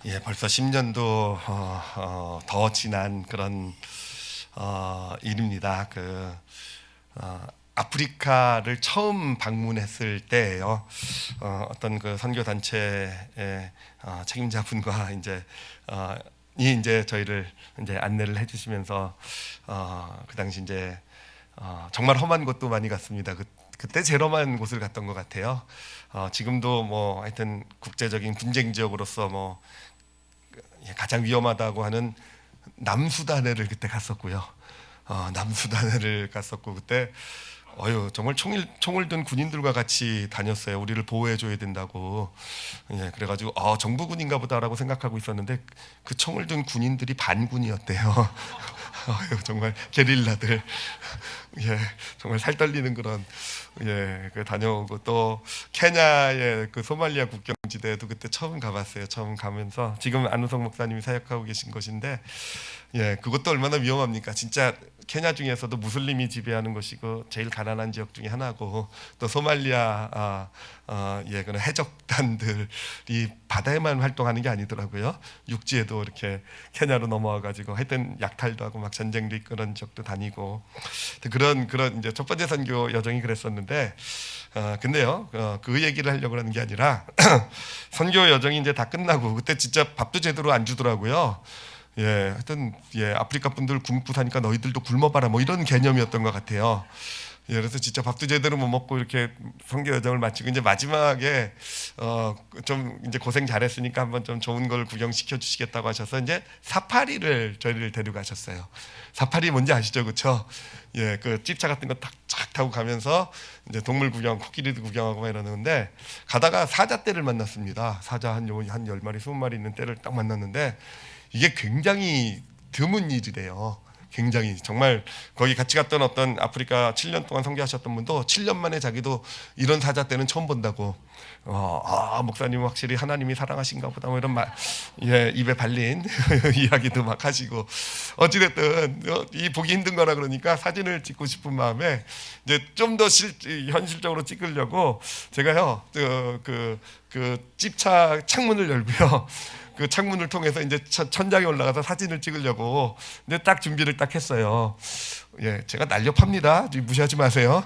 예, 벌써 10년도 더 지난 그런 일입니다. 아프리카를 처음 방문했을 때예요. 어떤 그 선교 단체의 책임자분과 이제 저희를 이제 안내를 해주시면서 그 당시 이제 정말 험한 곳도 많이 갔습니다. 그때 제일 험한 곳을 갔던 것 같아요. 지금도 뭐 하여튼 국제적인 분쟁 지역으로서 뭐 가장 위험하다고 하는 남수단해를 그때 갔었고요. 남수단해를 갔었고 그때 정말 총을 든 군인들과 같이 다녔어요. 우리를 보호해 줘야 된다고. 예, 그래가지고 정부군인가 보다라고 생각하고 있었는데 그 총을 든 군인들이 반군이었대요. 정말 게릴라들. 예, 정말 살 떨리는 그런 다녀오고 또 케냐의 그 소말리아 국경지대에도 그때 처음 가봤어요. 처음 가면서 지금 안우성 목사님이 사역하고 계신 곳인데 그것도 얼마나 위험합니까? 진짜 케냐 중에서도 무슬림이 지배하는 곳이고 제일 가난한 지역 중에 하나고 또 소말리아 그런 해적단들이 바다에만 활동하는 게 아니더라고요. 육지에도 이렇게 케냐로 넘어와가지고 하여튼 약탈도 하고 막 전쟁도 있고 그런 지역도 다니고 그런 이제 첫 번째 선교 여정이 그랬었는데 근데요 그 얘기를 하려고 하는 게 아니라 선교 여정이 이제 다 끝나고 그때 진짜 밥도 제대로 안 주더라고요. 하여튼 아프리카 분들 굶고 사니까 너희들도 굶어봐라 뭐 이런 개념이었던 것 같아요. 그래서 진짜 밥도 제대로 못 먹고 이렇게 선교 여정을 마치고 이제 마지막에 좀 이제 고생 잘했으니까 한번 좀 좋은 걸 구경시켜 주시겠다고 하셔서 이제 사파리를 저희를 데려가셨어요. 사파리 뭔지 아시죠, 그렇죠? 그 찝차 같은 거 탁 타고 가면서 이제 동물 구경, 코끼리도 구경하고 막 이러는데 가다가 사자떼를 만났습니다. 사자 한 10마리, 20마리 있는 떼를 딱 만났는데 이게 굉장히 드문 일이래요. 굉장히 정말 거기 같이 갔던 어떤 아프리카 7년 동안 선교하셨던 분도 7년 만에 자기도 이런 사자 때는 처음 본다고. 목사님은 확실히 하나님이 사랑하신가 보다 뭐 이런 말 입에 발린 이야기도 막 하시고 어찌됐든 이 보기 힘든 거라 그러니까 사진을 찍고 싶은 마음에 이제 좀 더 현실적으로 찍으려고 제가요 그 찝차 창문을 열고요. 그 창문을 통해서 이제 천장에 올라가서 사진을 찍으려고 근데 딱 준비를 딱 했어요. 제가 날렵합니다. 무시하지 마세요.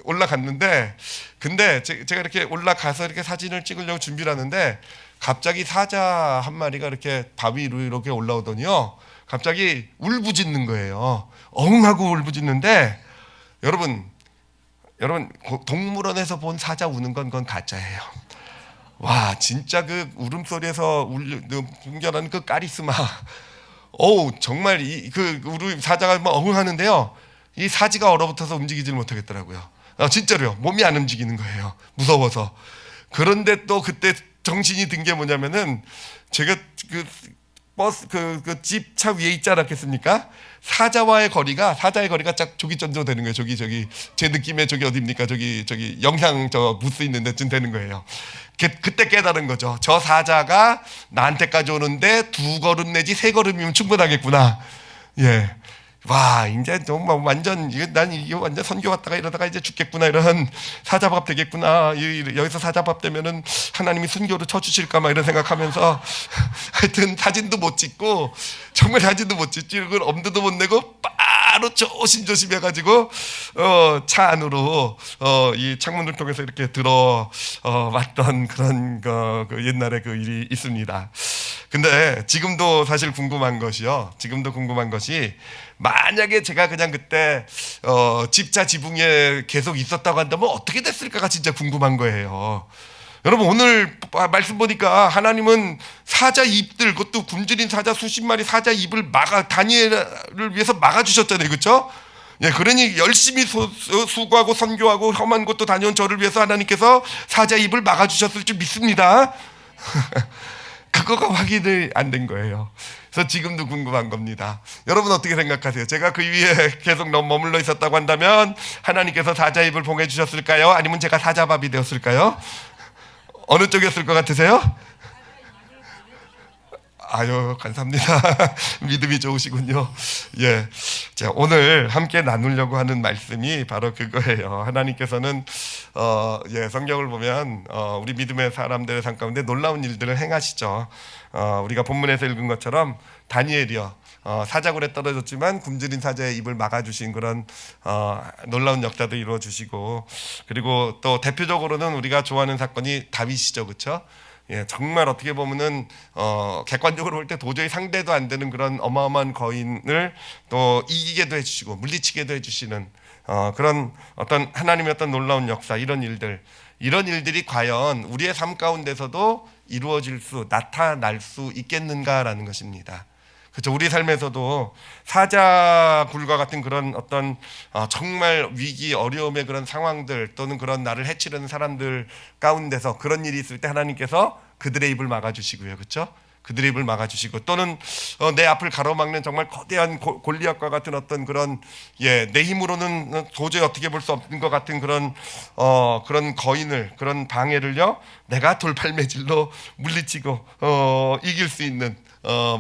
올라갔는데 근데 제가 이렇게 올라가서 이렇게 사진을 찍으려고 준비를 하는데 갑자기 사자 한 마리가 이렇게 바위 위로 이렇게 올라오더니요. 갑자기 울부짖는 거예요. 엉하고 울부짖는데 여러분 동물원에서 본 사자 우는 건 가짜예요. 와 진짜 그 울음소리에서 분별하는 그 카리스마 정말 우리 사자가 막 어흥하는데요 이 사지가 얼어붙어서 움직이질 못하겠더라고요. 진짜로요. 몸이 안 움직이는 거예요. 무서워서. 그런데 또 그때 정신이 든 게 뭐냐면은 제가 그 버스 그 집차 위에 있지 않았겠습니까? 사자의 거리가 딱 저기 정도 되는 거예요. 저기 제 느낌에 저기 어디입니까? 저기 영상 저 부스 있는 데쯤 되는 거예요. 그때 깨달은 거죠. 저 사자가 나한테까지 오는데 2걸음 내지 3걸음이면 충분하겠구나. 와 이제 정말 완전 난 이게 완전 선교 왔다가 이러다가 이제 죽겠구나 이런 사자밥 되겠구나. 여기서 사자밥 되면은 하나님이 순교로 쳐주실까 막 이런 생각하면서 하여튼 사진도 못 찍고 정말 사진도 못 찍고 엄두도 못 내고 바로 조심조심 해가지고 차 안으로 이 창문을 통해서 이렇게 왔던 그런 그 옛날에 그 일이 있습니다. 근데 지금도 사실 궁금한 것이 만약에 제가 그냥 그때 집차 지붕에 계속 있었다고 한다면 어떻게 됐을까가 진짜 궁금한 거예요. 여러분 오늘 말씀 보니까 하나님은 사자 입들 그것도 굶주린 사자 수십 마리 사자 입을 다니엘을 위해서 막아주셨잖아요. 그렇죠? 그러니 열심히 수고하고 선교하고 험한 곳도 다녀온 저를 위해서 하나님께서 사자 입을 막아주셨을 줄 믿습니다. 그거가 확인이 안 된 거예요. 그래서 지금도 궁금한 겁니다. 여러분 어떻게 생각하세요? 제가 그 위에 계속 머물러 있었다고 한다면 하나님께서 사자 입을 봉해주셨을까요? 아니면 제가 사자밥이 되었을까요? 어느 쪽이었을 것 같으세요? 아유 감사합니다. 믿음이 좋으시군요. 자, 오늘 함께 나누려고 하는 말씀이 바로 그거예요. 하나님께서는 성경을 보면 우리 믿음의 사람들의 삶 가운데 놀라운 일들을 행하시죠. 우리가 본문에서 읽은 것처럼 다니엘이요, 사자굴에 떨어졌지만 굶주린 사자의 입을 막아주신 그런 놀라운 역사도 이루어주시고, 그리고 또 대표적으로는 우리가 좋아하는 사건이 다윗이죠, 그렇죠? 정말 어떻게 보면은 객관적으로 볼 때 도저히 상대도 안 되는 그런 어마어마한 거인을 또 이기게도 해주시고 물리치게도 해주시는 그런 어떤 하나님의 어떤 놀라운 역사, 이런 일들이 과연 우리의 삶 가운데서도 나타날 수 있겠는가라는 것입니다. 그렇죠. 우리 삶에서도 사자굴과 같은 그런 어떤 정말 위기, 어려움의 그런 상황들, 또는 그런 나를 해치려는 사람들 가운데서 그런 일이 있을 때 하나님께서 그들의 입을 막아주시고요, 그렇죠? 그들의 입을 막아주시고, 또는 내 앞을 가로막는 정말 거대한 골리앗과 같은 어떤 그런 내 힘으로는 도저히 어떻게 볼 수 없는 것 같은 그런 거인을, 그런 방해를요, 내가 돌팔매질로 물리치고 이길 수 있는,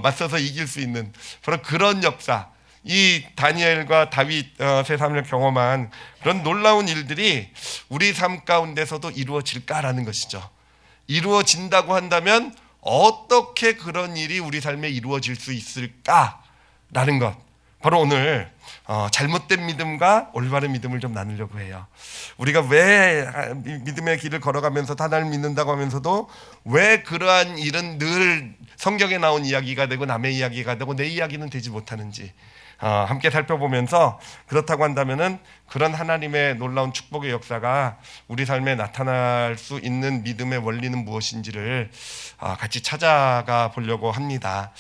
맞서서 이길 수 있는 바로 그런 역사, 이 다니엘과 다윗의 삶을 경험한 그런 놀라운 일들이 우리 삶 가운데서도 이루어질까라는 것이죠. 이루어진다고 한다면 어떻게 그런 일이 우리 삶에 이루어질 수 있을까라는 것, 바로 오늘 잘못된 믿음과 올바른 믿음을 좀 나누려고 해요. 우리가 왜 믿음의 길을 걸어가면서 하나님을 믿는다고 하면서도 왜 그러한 일은 늘 성경에 나온 이야기가 되고 남의 이야기가 되고 내 이야기는 되지 못하는지 함께 살펴보면서, 그렇다고 한다면은 그런 하나님의 놀라운 축복의 역사가 우리 삶에 나타날 수 있는 믿음의 원리는 무엇인지를 같이 찾아가 보려고 합니다.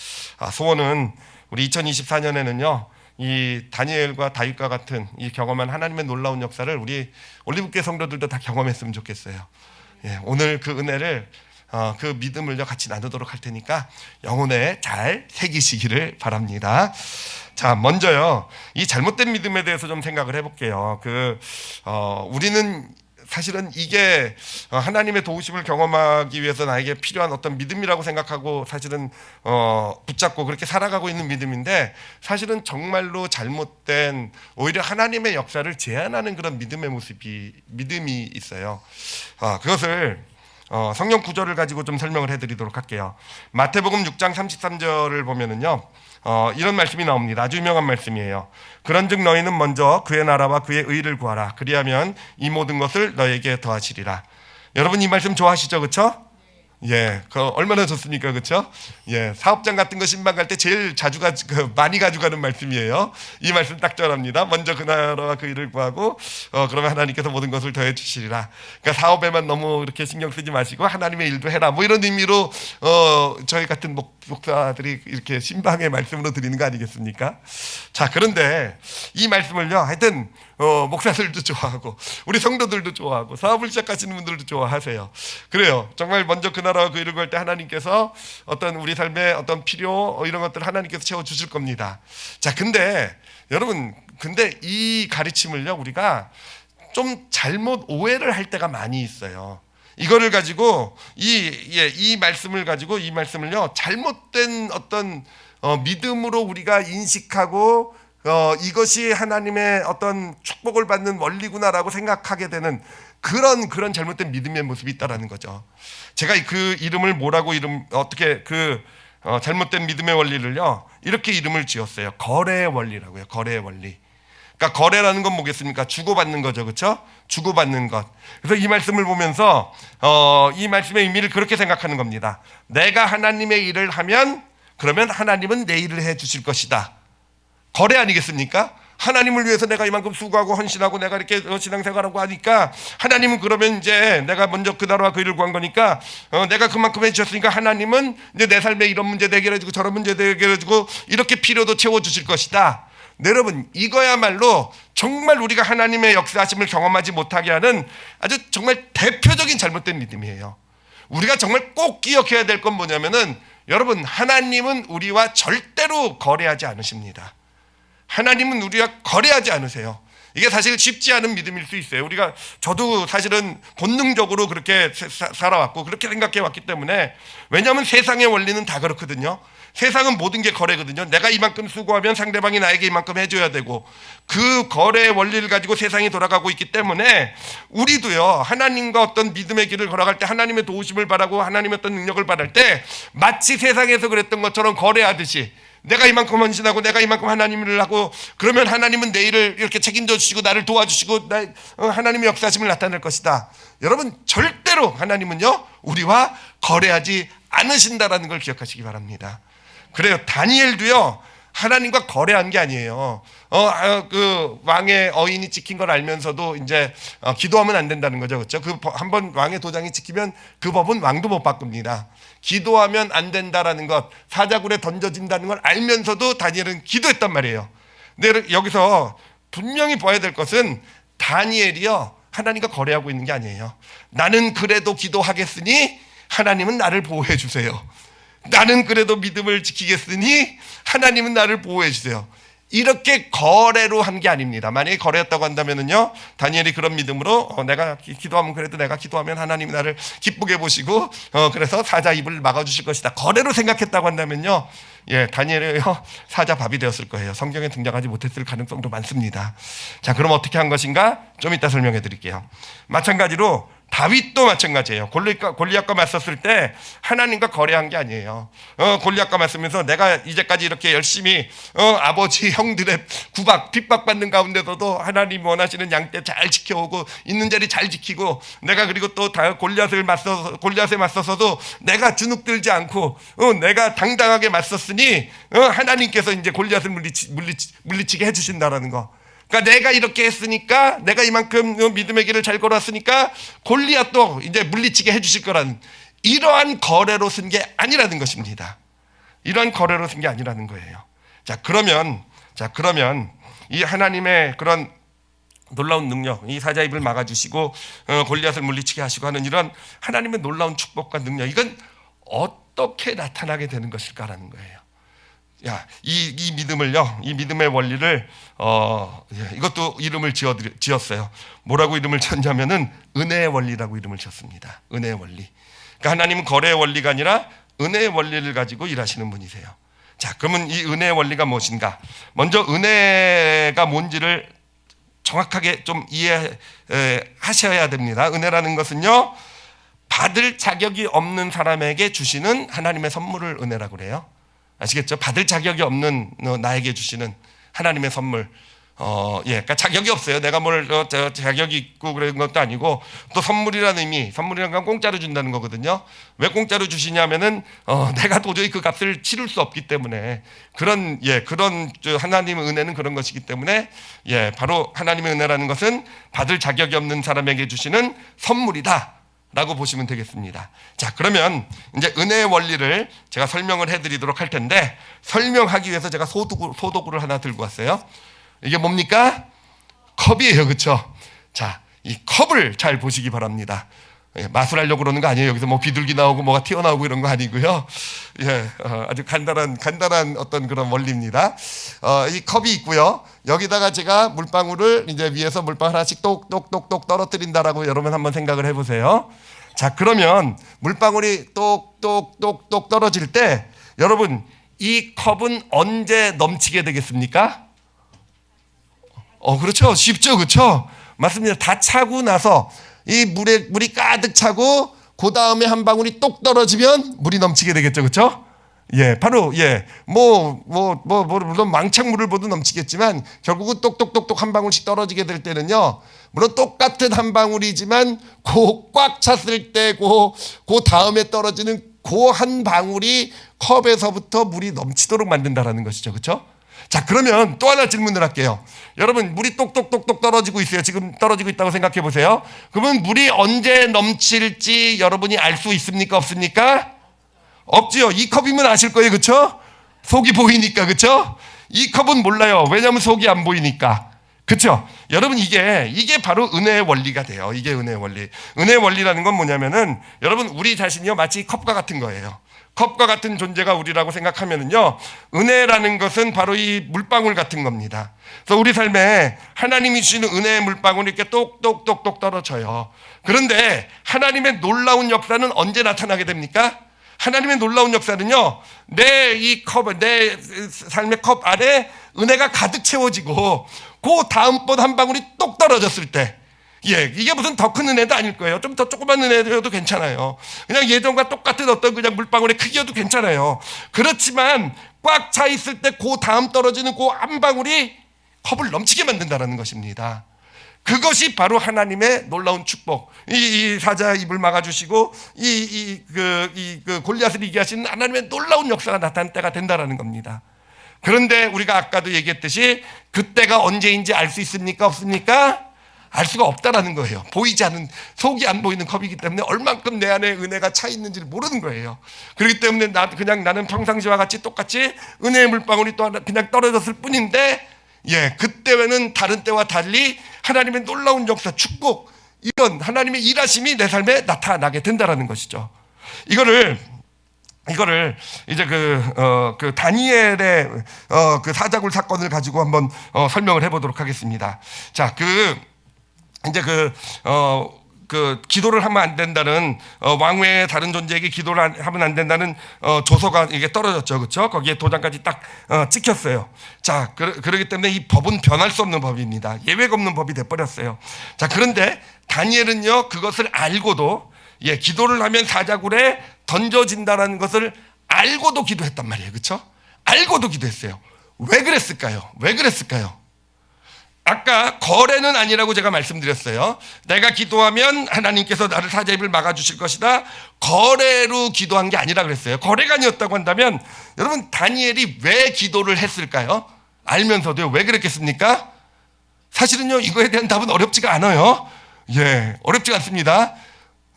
소원은 우리 2024년에는요 이 다니엘과 다윗과 같은 이 경험한 하나님의 놀라운 역사를 우리 올리브교회 성도들도 다 경험했으면 좋겠어요. 오늘 그 은혜를 그 믿음을 같이 나누도록 할 테니까 영혼에 잘 새기시기를 바랍니다. 자, 먼저요, 이 잘못된 믿음에 대해서 좀 생각을 해볼게요. 우리는 사실은 이게 하나님의 도우심을 경험하기 위해서 나에게 필요한 어떤 믿음이라고 생각하고 사실은 붙잡고 그렇게 살아가고 있는 믿음인데, 사실은 정말로 잘못된, 오히려 하나님의 역사를 제한하는 그런 믿음이 있어요. 그것을 성경 구절을 가지고 좀 설명을 해드리도록 할게요. 마태복음 6장 33절을 보면은요, 이런 말씀이 나옵니다. 아주 유명한 말씀이에요. 그런즉 너희는 먼저 그의 나라와 그의 의를 구하라. 그리하면 이 모든 것을 너에게 더하시리라. 여러분 이 말씀 좋아하시죠, 그렇죠? 얼마나 좋습니까, 그렇죠? 사업장 같은 거 신방 갈 때 제일 많이 가져가는 말씀이에요. 이 말씀 딱 전합니다. 먼저 그 나라와 그 일을 구하고 그러면 하나님께서 모든 것을 더해 주시리라. 그러니까 사업에만 너무 이렇게 신경 쓰지 마시고 하나님의 일도 해라, 뭐 이런 의미로 저희 같은 목사들이 이렇게 신방의 말씀으로 드리는 거 아니겠습니까? 자, 그런데 이 말씀을요, 하여튼 목사들도 좋아하고 우리 성도들도 좋아하고 사업을 시작하시는 분들도 좋아하세요. 그래요. 정말 먼저 그 나라와 그 일을 구할 때 하나님께서 어떤 우리 삶의 어떤 필요 이런 것들을 하나님께서 채워주실 겁니다. 자, 근데 여러분, 이 가르침을요 우리가 좀 잘못 오해를 할 때가 많이 있어요. 이거를 가지고 이 말씀을요 잘못된 어떤 믿음으로 우리가 인식하고 이것이 하나님의 어떤 축복을 받는 원리구나라고 생각하게 되는 그런 잘못된 믿음의 모습이 있다라는 거죠. 제가 그 이름을 어떻게 잘못된 믿음의 원리를요 이렇게 이름을 지었어요. 거래의 원리라고요. 거래의 원리. 그러니까 거래라는 건 뭐겠습니까? 주고받는 거죠, 그렇죠? 주고받는 것. 그래서 이 말씀을 보면서 이 말씀의 의미를 그렇게 생각하는 겁니다. 내가 하나님의 일을 하면 그러면 하나님은 내 일을 해주실 것이다. 거래 아니겠습니까? 하나님을 위해서 내가 이만큼 수고하고 헌신하고 내가 이렇게 신앙생활하고 하니까 하나님은 그러면 이제 내가 먼저 그 나라와 그 일을 구한 거니까 내가 그만큼 해주셨으니까 하나님은 이제 내 삶에 이런 문제도 해결해주고 저런 문제도 해결해주고 이렇게 필요도 채워주실 것이다. 네, 여러분, 이거야말로 정말 우리가 하나님의 역사하심을 경험하지 못하게 하는 아주 정말 대표적인 잘못된 믿음이에요. 우리가 정말 꼭 기억해야 될 건 뭐냐면은, 여러분, 하나님은 우리와 절대로 거래하지 않으십니다. 하나님은 우리와 거래하지 않으세요. 이게 사실 쉽지 않은 믿음일 수 있어요. 저도 사실은 본능적으로 그렇게 살아왔고 그렇게 생각해 왔기 때문에, 왜냐하면 세상의 원리는 다 그렇거든요. 세상은 모든 게 거래거든요. 내가 이만큼 수고하면 상대방이 나에게 이만큼 해줘야 되고, 그 거래의 원리를 가지고 세상이 돌아가고 있기 때문에 우리도요, 하나님과 어떤 믿음의 길을 걸어갈 때, 하나님의 도우심을 바라고 하나님의 어떤 능력을 바랄 때, 마치 세상에서 그랬던 것처럼 거래하듯이 내가 이만큼 헌신하고 내가 이만큼 하나님을 하고 그러면 하나님은 내 일을 이렇게 책임져 주시고 나를 도와주시고 하나님의 역사심을 나타낼 것이다. 여러분, 절대로 하나님은요 우리와 거래하지 않으신다라는 걸 기억하시기 바랍니다. 그래요, 다니엘도요 하나님과 거래한 게 아니에요. 그 왕의 어인이 찍힌 걸 알면서도 이제 기도하면 안 된다는 거죠, 그렇죠? 그 한번 왕의 도장이 찍히면 그 법은 왕도 못 바꿉니다. 기도하면 안 된다라는 것, 사자굴에 던져진다는 걸 알면서도 다니엘은 기도했단 말이에요. 근데 여기서 분명히 봐야 될 것은, 다니엘이요 하나님과 거래하고 있는 게 아니에요. 나는 그래도 기도하겠으니 하나님은 나를 보호해 주세요. 나는 그래도 믿음을 지키겠으니 하나님은 나를 보호해 주세요. 이렇게 거래로 한 게 아닙니다. 만약에 거래했다고 한다면은요, 다니엘이 그런 믿음으로 내가 기도하면, 그래도 내가 기도하면 하나님이 나를 기쁘게 보시고 그래서 사자 입을 막아주실 것이다, 거래로 생각했다고 한다면요, 다니엘이요 사자 밥이 되었을 거예요. 성경에 등장하지 못했을 가능성도 많습니다. 자, 그럼 어떻게 한 것인가 좀 이따 설명해 드릴게요. 마찬가지로 다윗도 마찬가지예요. 골리앗과 맞섰을 때 하나님과 거래한 게 아니에요. 골리앗과 맞서면서 내가 이제까지 이렇게 열심히 아버지 형들의 구박 핍박받는 가운데서도 하나님 원하시는 양떼 잘 지켜오고 있는 자리 잘 지키고, 내가 그리고 또 골리앗에 맞서서도 내가 주눅들지 않고 내가 당당하게 맞섰으니 하나님께서 이제 골리앗을 물리치게 해주신다라는 거. 그러니까 내가 이렇게 했으니까, 내가 이만큼 믿음의 길을 잘 걸었으니까 골리앗도 이제 물리치게 해주실 거라는, 이러한 거래로 쓴 게 아니라는 것입니다. 이러한 거래로 쓴 게 아니라는 거예요. 자, 그러면 이 하나님의 그런 놀라운 능력, 이 사자 입을 막아주시고 골리앗을 물리치게 하시고 하는 이런 하나님의 놀라운 축복과 능력, 이건 어떻게 나타나게 되는 것일까라는 거예요. 이 믿음을요, 이 믿음의 원리를 이것도 이름을 지었어요. 뭐라고 이름을 지었냐면은 은혜의 원리라고 이름을 지었습니다. 은혜의 원리. 그러니까 하나님은 거래의 원리가 아니라 은혜의 원리를 가지고 일하시는 분이세요. 자, 그러면 이 은혜의 원리가 무엇인가? 먼저 은혜가 뭔지를 정확하게 좀 이해하셔야 됩니다. 은혜라는 것은요, 받을 자격이 없는 사람에게 주시는 하나님의 선물을 은혜라고 그래요. 아시겠죠? 받을 자격이 없는 나에게 주시는 하나님의 선물. 그러니까 자격이 없어요. 내가 자격이 있고 그런 것도 아니고, 또 선물이라는 의미, 선물이라는 건 공짜로 준다는 거거든요. 왜 공짜로 주시냐면은 내가 도저히 그 값을 치를 수 없기 때문에, 그런 하나님의 은혜는 그런 것이기 때문에, 바로 하나님의 은혜라는 것은 받을 자격이 없는 사람에게 주시는 선물이다 라고 보시면 되겠습니다. 자, 그러면 이제 은혜의 원리를 제가 설명을 해드리도록 할 텐데, 설명하기 위해서 제가 소도구를 하나 들고 왔어요. 이게 뭡니까? 컵이에요, 그렇죠? 자, 이 컵을 잘 보시기 바랍니다. 마술하려고 그러는 거 아니에요. 여기서 뭐 비둘기 나오고 뭐가 튀어나오고 이런 거 아니고요. 아주 간단한 어떤 그런 원리입니다. 이 컵이 있고요. 여기다가 제가 물방울을 이제 위에서 물방울 하나씩 똑똑똑똑 떨어뜨린다라고 여러분 한번 생각을 해보세요. 자, 그러면 물방울이 똑똑똑똑 떨어질 때 여러분, 이 컵은 언제 넘치게 되겠습니까? 그렇죠. 쉽죠, 그렇죠? 맞습니다. 다 차고 나서 이 물이 가득 차고 그 다음에 한 방울이 똑 떨어지면 물이 넘치게 되겠죠, 그렇죠? 바로 물론 망창물을 보도 넘치겠지만 결국은 똑똑똑똑 한 방울씩 떨어지게 될 때는요, 물론 똑같은 한 방울이지만 꽉 찼을 때 그 다음에 떨어지는 그 한 방울이 컵에서부터 물이 넘치도록 만든다라는 것이죠, 그렇죠? 자, 그러면 또 하나 질문을 할게요. 여러분, 물이 똑똑똑똑 떨어지고 있어요. 지금 떨어지고 있다고 생각해 보세요. 그러면 물이 언제 넘칠지 여러분이 알 수 있습니까? 없습니까? 없지요. 이 컵이면 아실 거예요, 그렇죠? 속이 보이니까, 그렇죠? 이 컵은 몰라요. 왜냐하면 속이 안 보이니까, 그렇죠? 여러분, 이게 바로 은혜의 원리가 돼요. 이게 은혜의 원리. 은혜의 원리라는 건 뭐냐면은, 여러분, 우리 자신이요 마치 컵과 같은 거예요. 컵과 같은 존재가 우리라고 생각하면은요, 은혜라는 것은 바로 이 물방울 같은 겁니다. 그래서 우리 삶에 하나님이 주시는 은혜의 물방울이 이렇게 똑똑똑똑 떨어져요. 그런데 하나님의 놀라운 역사는 언제 나타나게 됩니까? 하나님의 놀라운 역사는요, 내 삶의 컵 안에 은혜가 가득 채워지고 그 다음번 한 방울이 똑 떨어졌을 때, 이게 무슨 더 큰 은혜도 아닐 거예요. 좀 더 조그만 은혜여도 괜찮아요. 그냥 예전과 똑같은 어떤 그냥 물방울의 크기여도 괜찮아요. 그렇지만 꽉 차 있을 때 그 다음 떨어지는 그 한 방울이 컵을 넘치게 만든다는 것입니다. 그것이 바로 하나님의 놀라운 축복. 이 사자 입을 막아주시고 그 골리앗을 이기하시는 하나님의 놀라운 역사가 나타날 때가 된다라는 겁니다. 그런데 우리가 아까도 얘기했듯이 그때가 언제인지 알 수 있습니까? 없습니까? 알 수가 없다라는 거예요. 보이지 않는, 속이 안 보이는 컵이기 때문에 얼만큼 내 안에 은혜가 차 있는지를 모르는 거예요. 그렇기 때문에 나는 평상시와 같이 똑같이 은혜의 물방울이 또 그냥 떨어졌을 뿐인데, 그때와는 다른 때와 달리 하나님의 놀라운 역사, 축복, 이런 하나님의 일하심이 내 삶에 나타나게 된다라는 것이죠. 이거를 이제 그 다니엘의 그 사자굴 사건을 가지고 한번 설명을 해보도록 하겠습니다. 자, 이제 그 기도를 하면 안 된다는, 왕 외에 다른 존재에게 기도를 하면 안 된다는 조서가 이게 떨어졌죠, 그렇죠? 거기에 도장까지 딱 찍혔어요. 자, 그렇기 때문에 이 법은 변할 수 없는 법입니다. 예외가 없는 법이 돼버렸어요. 자, 그런데 다니엘은요, 그것을 알고도, 기도를 하면 사자굴에 던져진다라는 것을 알고도 기도했단 말이에요, 그렇죠? 알고도 기도했어요. 왜 그랬을까요? 아까 거래는 아니라고 제가 말씀드렸어요. 내가 기도하면 하나님께서 나를 사자 입을 막아주실 것이다. 거래로 기도한 게 아니라 그랬어요. 거래가 아니었다고 한다면, 여러분, 다니엘이 왜 기도를 했을까요? 알면서도요. 왜 그랬겠습니까? 사실은요, 이거에 대한 답은 어렵지가 않아요. 어렵지가 않습니다.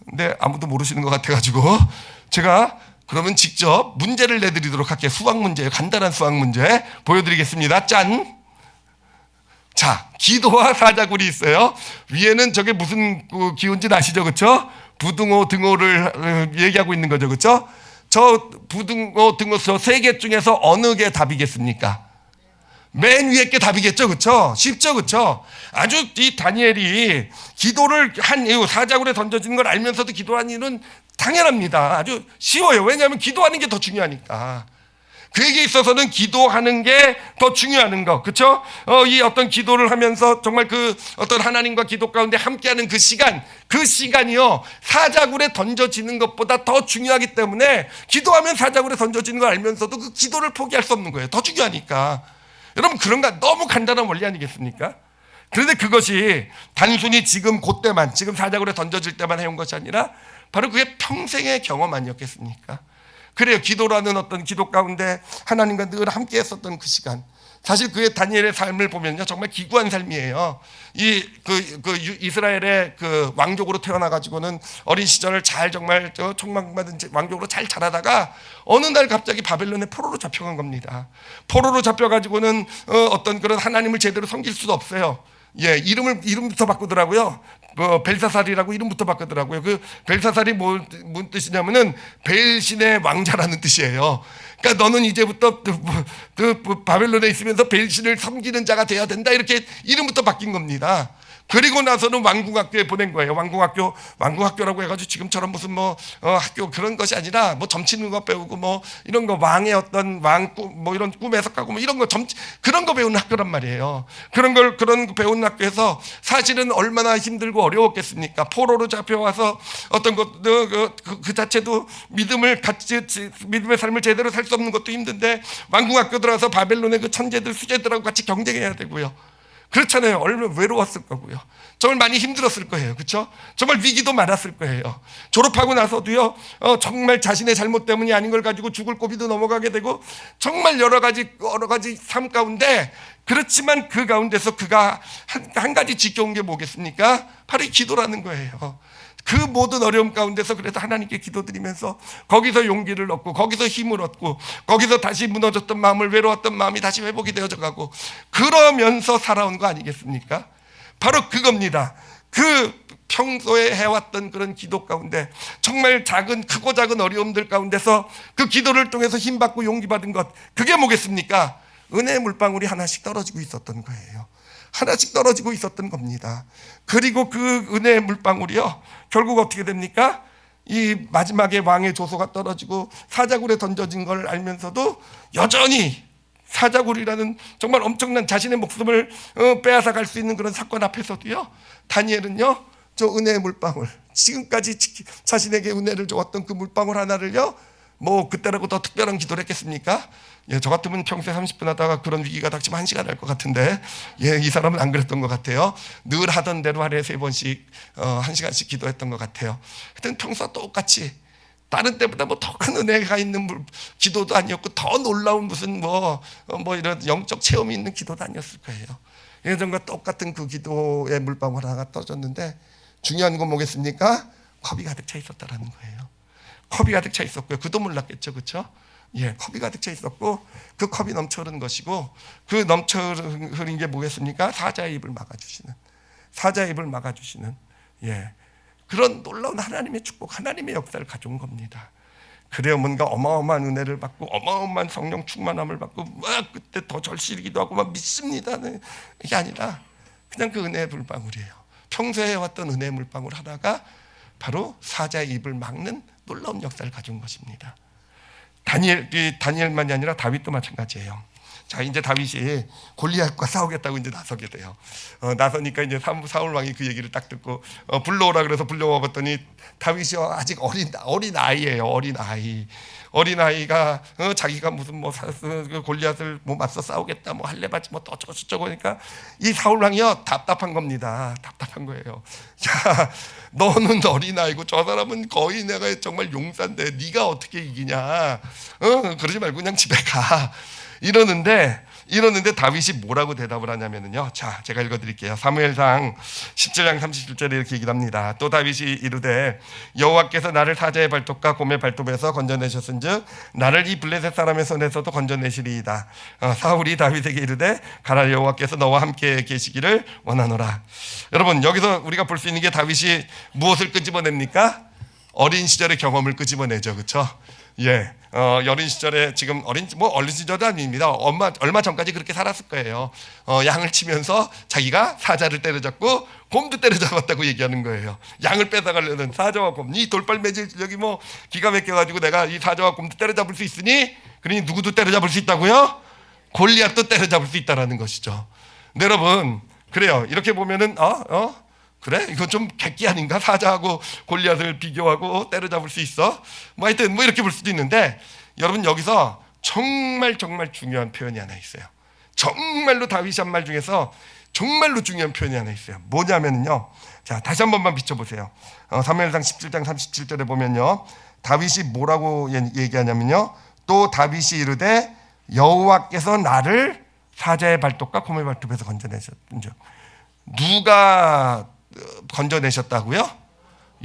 근데 아무도 모르시는 것 같아가지고 제가 그러면 직접 문제를 내드리도록 할게요. 수학 문제예요. 간단한 수학 문제 보여드리겠습니다. 짠! 자, 기도와 사자굴이 있어요. 위에는 저게 무슨 기운지 아시죠? 그렇죠? 부등호, 등호를 얘기하고 있는 거죠. 그렇죠? 저 부등호, 등호 저 세 개 중에서 어느 게 답이겠습니까? 맨 위에 게 답이겠죠. 그렇죠? 쉽죠. 그렇죠? 아주 이 다니엘이 기도를 한 이유, 사자굴에 던져지는 걸 알면서도 기도한 이유는 당연합니다. 아주 쉬워요. 왜냐하면 기도하는 게 더 중요하니까. 그에게 있어서는 기도하는 게 더 중요한 거, 그렇죠? 이 어떤 기도를 하면서 정말 그 어떤 하나님과 기도 가운데 함께하는 그 시간이요, 사자굴에 던져지는 것보다 더 중요하기 때문에 기도하면 사자굴에 던져지는 걸 알면서도 그 기도를 포기할 수 없는 거예요. 더 중요하니까. 여러분, 그런가? 너무 간단한 원리 아니겠습니까? 그런데 그것이 단순히 지금 그때만, 지금 사자굴에 던져질 때만 해온 것이 아니라 바로 그게 평생의 경험 아니었겠습니까? 그래요. 기도라는 어떤 기도 가운데 하나님과 늘 함께 했었던 그 시간. 사실 그의 다니엘의 삶을 보면요, 정말 기구한 삶이에요. 이스라엘의 그 왕족으로 태어나가지고는 어린 시절을 잘 정말 총망받은 왕족으로 잘 자라다가 어느 날 갑자기 바벨론의 포로로 잡혀간 겁니다. 포로로 잡혀가지고는 어떤 그런 하나님을 제대로 섬길 수도 없어요. 이름부터 바꾸더라고요. 벨사살이라고 이름부터 바꾸더라고요. 그 벨사살이 뭔 뜻이냐면은 벨신의 왕자라는 뜻이에요. 그러니까 너는 이제부터 바벨론에 있으면서 벨신을 섬기는 자가 돼야 된다, 이렇게 이름부터 바뀐 겁니다. 그리고 나서는 왕궁학교에 보낸 거예요. 왕궁학교라고 해가지고 지금처럼 무슨 학교 그런 것이 아니라 점치는 거 배우고 이런 거, 왕의 어떤 이런 꿈 해석하고 이런 거 그런 거 배우는 학교란 말이에요. 그런 거 배우는 학교에서 사실은 얼마나 힘들고 어려웠겠습니까? 포로로 잡혀와서 어떤 것 그 자체도 믿음의 삶을 제대로 살 수 없는 것도 힘든데, 왕궁학교 들어가서 바벨론의 그 천재들 수재들하고 같이 경쟁해야 되고요. 그렇잖아요. 얼마나 외로웠을 거고요. 정말 많이 힘들었을 거예요. 그렇죠? 정말 위기도 많았을 거예요. 졸업하고 나서도요, 정말 자신의 잘못 때문이 아닌 걸 가지고 죽을 고비도 넘어가게 되고, 정말 여러 가지 삶 가운데, 그렇지만 그 가운데서 그가 한 가지 지켜온 게 뭐겠습니까? 바로 이 기도라는 거예요. 그 모든 어려움 가운데서 그래서 하나님께 기도드리면서 거기서 용기를 얻고, 거기서 힘을 얻고, 거기서 다시 무너졌던 마음을, 외로웠던 마음이 다시 회복이 되어져 가고, 그러면서 살아온 거 아니겠습니까? 바로 그겁니다. 평소에 해왔던 그런 기도 가운데 정말 크고 작은 어려움들 가운데서 그 기도를 통해서 힘받고 용기받은 것, 그게 뭐겠습니까? 은혜의 물방울이 하나씩 떨어지고 있었던 거예요. 하나씩 떨어지고 있었던 겁니다. 그리고 그 은혜의 물방울이요, 결국 어떻게 됩니까? 이 마지막에 왕의 조소가 떨어지고 사자굴에 던져진 걸 알면서도 여전히 사자굴이라는 정말 엄청난 자신의 목숨을 빼앗아 갈 수 있는 그런 사건 앞에서도요, 다니엘은요, 저 은혜의 물방울, 지금까지 자신에게 은혜를 주었던 그 물방울 하나를요, 뭐 그때라고 더 특별한 기도를 했겠습니까? 예, 저 같으면 평소에 30분 하다가 그런 위기가 닥치면 1시간 할 것 같은데, 예, 이 사람은 안 그랬던 것 같아요. 늘 하던 대로 하루에 3번씩 1시간씩 기도했던 것 같아요. 하여튼 평소와 똑같이 다른 때보다 뭐 더 큰 은혜가 있는 기도도 아니었고, 더 놀라운 무슨 뭐 이런 영적 체험이 있는 기도도 아니었을 거예요. 예전과 똑같은 그 기도의 물방울 하나가 떨어졌는데, 중요한 건 뭐겠습니까? 컵이 가득 차 있었다라는 거예요. 컵이 가득 차 있었고요. 그도 몰랐겠죠, 그렇죠? 예, 컵이 가득 차 있었고, 그 컵이 넘쳐 흐른 것이고, 그 넘쳐 흐른 게 뭐겠습니까? 사자의 입을 막아주시는, 사자의 입을 막아주시는, 예, 그런 놀라운 하나님의 축복, 하나님의 역사를 가져온 겁니다. 그래요, 뭔가 어마어마한 은혜를 받고 어마어마한 성령 충만함을 받고 막 그때 더 절실히기도 하고 막 믿습니다. 이게 아니라 그냥 그 은혜의 물방울이에요. 평소에 해왔던 은혜의 물방울 하나가 바로 사자의 입을 막는 놀라운 역사를 가져온 것입니다. 다니엘만이 아니라 다윗도 마찬가지예요. 자, 이제 다윗이 골리앗과 싸우겠다고 이제 나서게 돼요. 나서니까 이제 사울 왕이 그 얘기를 딱 듣고 불러오라 그래서 불러와 봤더니 다윗이 아직 어린 아이예요. 어린 아이가 자기가 무슨 뭐 골리앗을 뭐 맞서 싸우겠다 뭐 할래봤지 뭐 어쩌고 하니까 이 사울 왕이요, 답답한 겁니다. 답답한 거예요. 야, 너는 어린 아이고 저 사람은 거의 내가 정말 용사인데 네가 어떻게 이기냐? 그러지 말고 그냥 집에 가. 이러는데 다윗이 뭐라고 대답을 하냐면요, 자, 제가 읽어드릴게요. 사무엘상 17장 37절에 이렇게 얘기를 합니다. 또 다윗이 이르되 여호와께서 나를 사자의 발톱과 곰의 발톱에서 건져내셨은즉 나를 이 블레셋 사람의 손에서도 건져내시리이다. 사울이 다윗에게 이르되 가라, 여호와께서 너와 함께 계시기를 원하노라. 여러분, 여기서 우리가 볼 수 있는 게 다윗이 무엇을 끄집어냅니까? 어린 시절의 경험을 끄집어내죠, 그렇죠? 예, 어린 시절에 지금 어린 시절도 아닙니다. 얼마 전까지 그렇게 살았을 거예요. 양을 치면서 자기가 사자를 때려잡고 곰도 때려잡았다고 얘기하는 거예요. 양을 뺏어가려는 사자와 곰, 이 돌발매질 실력이 뭐 기가 막혀가지고 내가 이 사자와 곰도 때려잡을 수 있으니, 그러니 누구도 때려잡을 수 있다고요? 골리앗도 때려잡을 수 있다라는 것이죠. 네, 여러분, 그래요. 이렇게 보면은 그래? 이건 좀 객기 아닌가? 사자하고 골리앗을 비교하고 때려잡을 수 있어? 뭐 하여튼 뭐 이렇게 볼 수도 있는데, 여러분 여기서 정말 중요한 표현이 하나 있어요. 정말로 다윗이 한 말 중에서 정말로 중요한 표현이 하나 있어요. 뭐냐면요, 자, 다시 한 번만 비춰보세요. 사무엘상 17장 37절에 보면요, 다윗이 뭐라고 얘기하냐면요, 또 다윗이 이르되 여호와께서 나를 사자의 발톱과 곰의 발톱에서 건져내셨은즉. 누가 건져내셨다고요?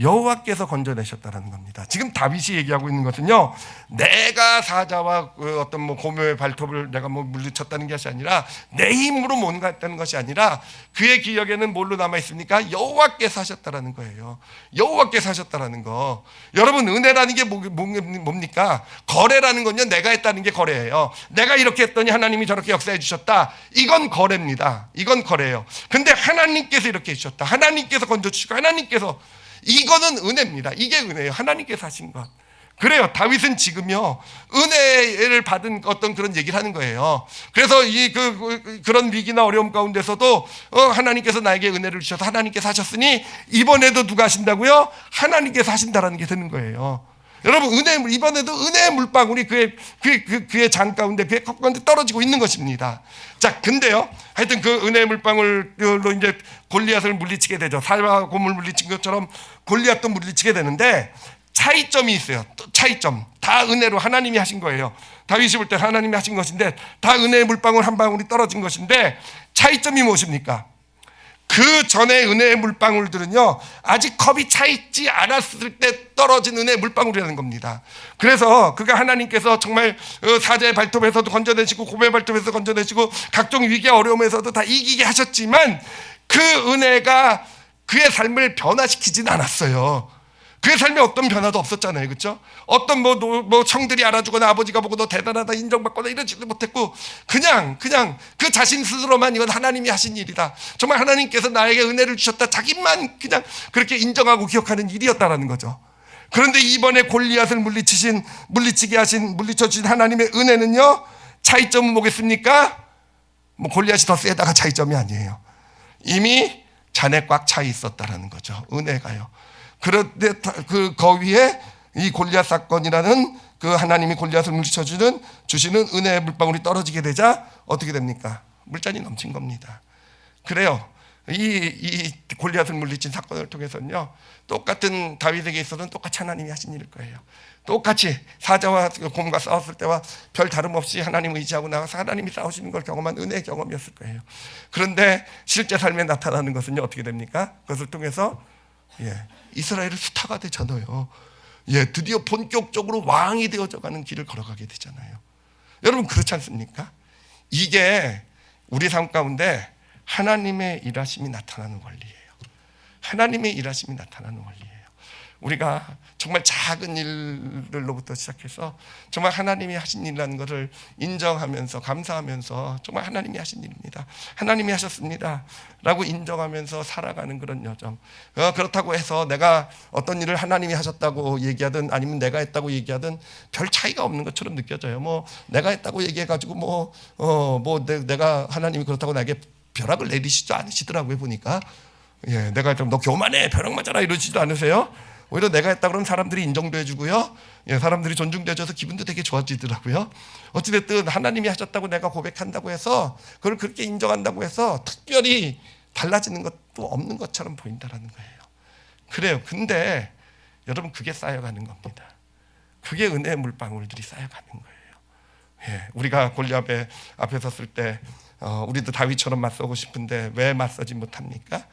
여호와께서 건져내셨다는 겁니다. 지금 다윗이 얘기하고 있는 것은요, 내가 사자와 어떤 뭐 곰의 발톱을 내가 뭐 물리쳤다는 것이 아니라, 내 힘으로 뭔가 했다는 것이 아니라, 그의 기억에는 뭘로 남아 있습니까? 여호와께서 하셨다라는 거예요. 여호와께서 하셨다라는 거. 여러분, 은혜라는 게 뭡니까? 거래라는 건요, 내가 했다는 게 거래예요. 내가 이렇게 했더니 하나님이 저렇게 역사해 주셨다. 이건 거래입니다. 이건 거래예요. 근데 하나님께서 이렇게 해주셨다. 하나님께서 건져주시고 하나님께서, 이거는 은혜입니다. 이게 은혜예요. 하나님께서 하신 것. 그래요. 다윗은 지금요, 은혜를 받은 어떤 그런 얘기를 하는 거예요. 그래서 그런 위기나 어려움 가운데서도 하나님께서 나에게 은혜를 주셔서 하나님께서 하셨으니 이번에도 누가 하신다고요? 하나님께서 하신다라는 게 되는 거예요. 여러분, 이번에도 은혜의 물방울이 그의 장 가운데, 그의 컵 가운데 떨어지고 있는 것입니다. 자, 근데요, 하여튼 그 은혜의 물방울로 이제 골리앗을 물리치게 되죠. 사자와 곰을 물리친 것처럼 골리앗도 물리치게 되는데, 차이점이 있어요. 또 차이점. 다 은혜로 하나님이 하신 거예요. 다윗이 볼 때 하나님이 하신 것인데, 다 은혜의 물방울 한 방울이 떨어진 것인데, 차이점이 무엇입니까? 그 전에 은혜의 물방울들은요, 아직 컵이 차 있지 않았을 때 떨어진 은혜의 물방울이라는 겁니다. 그래서 그가 하나님께서 정말 사자의 발톱에서도 건져내시고 곰의 발톱에서 건져내시고 각종 위기와 어려움에서도 다 이기게 하셨지만, 그 은혜가 그의 삶을 변화시키진 않았어요. 그의 삶에 어떤 변화도 없었잖아요. 그렇죠? 어떤 뭐 청들이 알아주거나 아버지가 보고 너 대단하다 인정받거나 이러지도 못했고, 그냥 그 자신 스스로만 이건 하나님이 하신 일이다, 정말 하나님께서 나에게 은혜를 주셨다, 자기만 그냥 그렇게 인정하고 기억하는 일이었다라는 거죠. 그런데 이번에 골리앗을 물리쳐 주신 하나님의 은혜는요, 차이점은 뭐겠습니까? 뭐 골리앗이 더 세다가 차이점이 아니에요. 이미 잔에 꽉 차 있었다라는 거죠. 은혜가요. 그런데 그 거위에 이 골리앗 사건이라는 그 하나님이 골리앗을 물리쳐 주시는 은혜의 물방울이 떨어지게 되자 어떻게 됩니까? 물잔이 넘친 겁니다. 그래요. 이 골리앗을 물리친 사건을 통해서는요, 똑같은 다윗에게 있어서는 똑같이 하나님이 하신 일일 거예요. 똑같이 사자와 곰과 싸웠을 때와 별 다름없이 하나님을 의지하고 나가서 하나님이 싸우시는 걸 경험한 은혜의 경험이었을 거예요. 그런데 실제 삶에 나타나는 것은요, 어떻게 됩니까? 그것을 통해서 이스라엘의 수타가 되잖아요. 드디어 본격적으로 왕이 되어져가는 길을 걸어가게 되잖아요. 여러분, 그렇지 않습니까? 이게 우리 삶 가운데 하나님의 일하심이 나타나는 원리예요. 하나님의 일하심이 나타나는 원리예요. 우리가 정말 작은 일들로부터 시작해서 정말 하나님이 하신 일이라는 것을 인정하면서 감사하면서 정말 하나님이 하신 일입니다, 하나님이 하셨습니다 라고 인정하면서 살아가는 그런 여정. 그렇다고 해서 내가 어떤 일을 하나님이 하셨다고 얘기하든 아니면 내가 했다고 얘기하든 별 차이가 없는 것처럼 느껴져요. 뭐 내가 했다고 얘기해가지고 내가 하나님이 그렇다고 나에게 벼락을 내리시지도 않으시더라고요. 보니까 내가 했다고 너 교만해 벼락 맞아라 이러지도 않으세요. 오히려 내가 했다 그러면 사람들이 인정도 해주고요, 사람들이 존중되어져서 기분도 되게 좋아지더라고요. 어찌됐든 하나님이 하셨다고 내가 고백한다고 해서 그걸 그렇게 인정한다고 해서 특별히 달라지는 것도 없는 것처럼 보인다는 거예요. 그래요. 근데 여러분, 그게 쌓여가는 겁니다. 그게 은혜의 물방울들이 쌓여가는 거예요. 우리가 골리앗 앞에 섰을 때 우리도 다윗처럼 맞서고 싶은데 왜 맞서지 못합니까?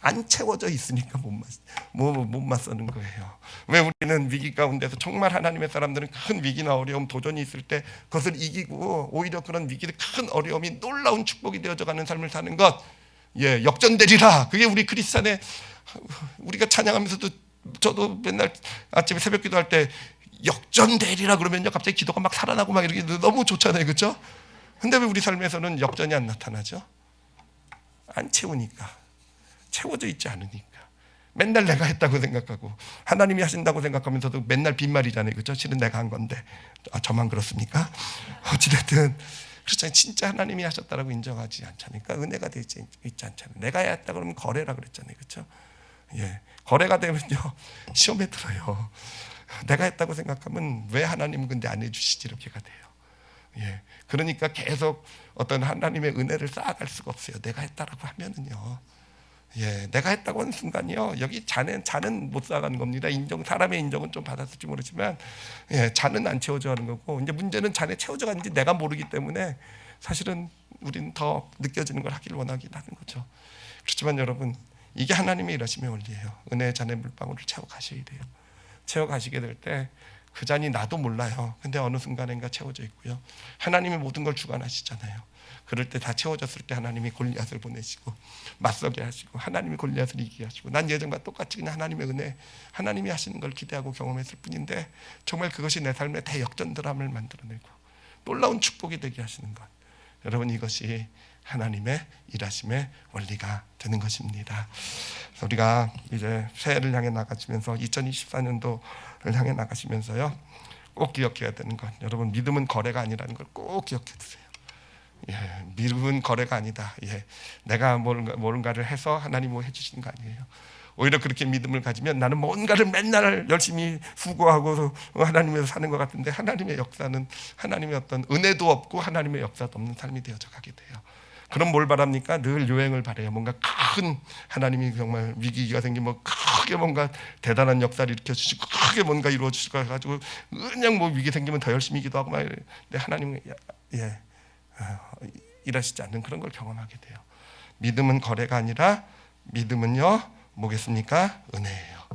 안 채워져 있으니까 못 맞서는 거예요. 왜 우리는 위기 가운데서 정말 하나님의 사람들은 큰 위기나 어려움, 도전이 있을 때 그것을 이기고 오히려 그런 위기를 큰 어려움이 놀라운 축복이 되어져가는 삶을 사는 것, 역전되리라. 그게 우리 크리스찬의, 우리가 찬양하면서도 저도 맨날 아침에 새벽 기도할 때 역전되리라 그러면요 갑자기 기도가 막 살아나고 막 이렇게 너무 좋잖아요. 그렇죠? 근데 왜 우리 삶에서는 역전이 안 나타나죠? 안 채우니까, 채워져 있지 않으니까. 맨날 내가 했다고 생각하고 하나님이 하신다고 생각하면서도 맨날 빈말이잖아요. 그렇죠? 실은 내가 한 건데. 저만 그렇습니까? 어찌됐든 그렇잖아요. 진짜 하나님이 하셨다라고 인정하지 않잖아요. 그러니까 은혜가 되지 있지 않잖아요. 내가 했다 그러면 거래라 그랬잖아요. 그렇죠? 거래가 되면요 시험에 들어요. 내가 했다고 생각하면 왜 하나님은 근데 안 해주시지 이렇게가 돼요. 그러니까 계속 어떤 하나님의 은혜를 쌓아갈 수가 없어요. 내가 했다라고 하면은요, 내가 했다고 하는 순간이요, 여기 잔은 못 쌓아가는 겁니다. 사람의 인정은 좀 받았을지 모르지만, 잔은 안 채워져 가는 거고, 이제 문제는 잔에 채워져 가는지 내가 모르기 때문에 사실은 우리는 더 느껴지는 걸 하길 원하긴 하는 거죠. 그렇지만 여러분, 이게 하나님의 일하심의 원리예요. 은혜의 잔의 물방울을 채워가셔야 돼요. 채워가시게 될 때 그 잔이 나도 몰라요. 근데 어느 순간인가 채워져 있고요. 하나님이 모든 걸 주관하시잖아요. 그럴 때 다 채워졌을 때 하나님이 골리앗을 보내시고 맞서게 하시고 하나님이 골리앗을 이기게 하시고, 난 예전과 똑같이 그냥 하나님의 은혜, 하나님이 하시는 걸 기대하고 경험했을 뿐인데 정말 그것이 내 삶의 대역전드람을 만들어내고 놀라운 축복이 되게 하시는 것, 여러분, 이것이 하나님의 일하심의 원리가 되는 것입니다. 그래서 우리가 이제 새해를 향해 나가시면서 2024년도를 향해 나가시면서요, 꼭 기억해야 되는 것, 여러분, 믿음은 거래가 아니라는 걸 꼭 기억해 두세요. 믿음은 거래가 아니다. 내가 뭔가를 해서 하나님이 뭐 해주시는 거 아니에요. 오히려 그렇게 믿음을 가지면 나는 뭔가를 맨날 열심히 수고하고 하나님에서 사는 것 같은데 하나님의 역사는, 하나님의 어떤 은혜도 없고 하나님의 역사도 없는 삶이 되어져 가게 돼요. 그럼 뭘 바랍니까? 늘 요행을 바라요. 뭔가 큰, 하나님이 정말 위기가 생기면 크게 뭔가 대단한 역사를 일으켜주시고 크게 뭔가 이루어주시고 해가지고 그냥 뭐 위기 생기면 더 열심히 기도하고 막, 근데 하나님은 일하시지 않는 그런 걸 경험하게 돼요. 믿음은 거래가 아니라 믿음은요 뭐겠습니까? 은혜예요.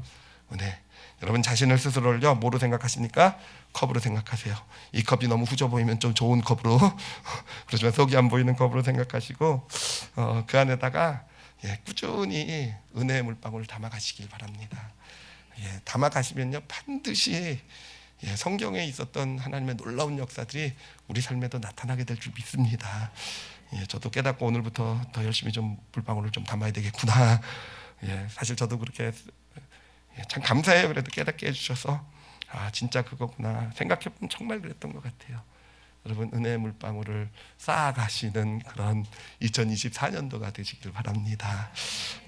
은혜. 여러분 자신을 스스로를요 뭐로 생각하십니까? 컵으로 생각하세요. 이 컵이 너무 후져 보이면 좀 좋은 컵으로 그렇지만 속이 안 보이는 컵으로 생각하시고 그 안에다가 꾸준히 은혜의 물방울을 담아가시길 바랍니다. 담아가시면요 반드시 성경에 있었던 하나님의 놀라운 역사들이 우리 삶에도 나타나게 될 줄 믿습니다. 저도 깨닫고 오늘부터 더 열심히 좀 물방울을 좀 담아야 되겠구나. 사실 저도 그렇게 참 감사해요. 그래도 깨닫게 해주셔서 진짜 그거구나 생각해보면 정말 그랬던 것 같아요. 여러분 은혜의 물방울을 쌓아가시는 그런 2024년도가 되시길 바랍니다.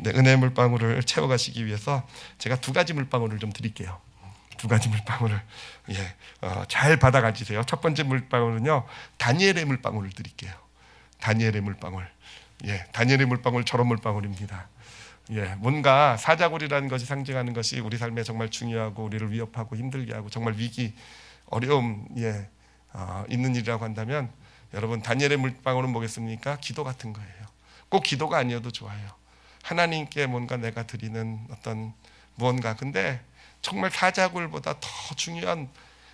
은혜의 물방울을 채워가시기 위해서 제가 2가지 물방울을 좀 드릴게요. 2가지 물방울을 잘 받아가지세요. 첫 번째 물방울은요 다니엘의 물방울을 드릴게요. 다니엘의 물방울. 다니엘의 물방울 저런 물방울입니다. 뭔가 사자굴이라는 것이 상징하는 것이 우리 삶에 정말 중요하고 우리를 위협하고 힘들게 하고 정말 위기 어려움 있는 일이라고 한다면 여러분 다니엘의 물방울은 뭐겠습니까? 기도 같은 거예요. 꼭 기도가 아니어도 좋아요. 하나님께 뭔가 내가 드리는 어떤 무언가. 근데 정말 사자굴보다 더 중요한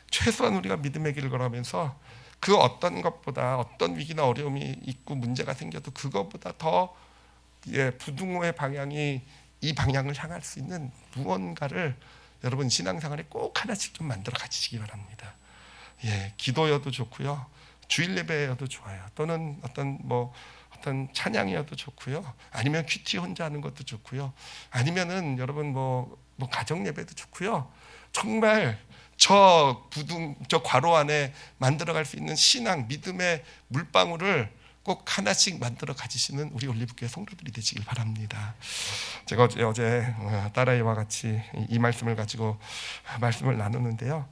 최소한 우리가 믿음의 길을 걸어가면서 그 어떤 것보다 어떤 위기나 어려움이 있고 문제가 생겨도 그것보다 더 부등호의 방향이 이 방향을 향할 수 있는 무언가를 여러분 신앙생활에 꼭 하나씩 좀 만들어 가지시기 바랍니다. 기도여도 좋고요, 주일 예배여도 좋아요. 또는 어떤 찬양이어도 좋고요. 아니면 큐티 혼자 하는 것도 좋고요. 아니면은 여러분 뭐 가정 예배도 좋고요. 정말 저 괄호 안에 만들어갈 수 있는 신앙, 믿음의 물방울을 꼭 하나씩 만들어 가지시는 우리 올리브교회 성도들이 되시길 바랍니다. 제가 어제 딸아이와 같이 이 말씀을 가지고 말씀을 나누는데요.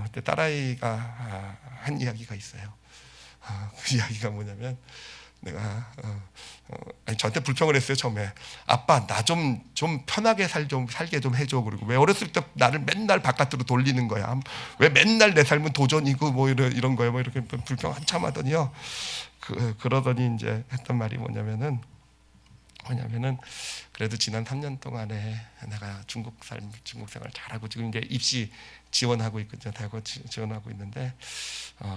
그때 딸아이가 한 이야기가 있어요. 그 이야기가 뭐냐면 내가 저한테 불평을 했어요. 처음에 아빠 나 좀 편하게 살게 좀 해줘. 그리고 왜 어렸을 때 나를 맨날 바깥으로 돌리는 거야. 왜 맨날 내 삶은 도전이고 뭐 이런 거야. 뭐 이렇게 불평 한참 하더니요. 그러더니 이제 했던 말이 뭐냐면은 그래도 지난 3년 동안에 내가 중국 생활 잘하고 지금 이제 입시 지원하고 있거든요. 대학원 지원하고 있는데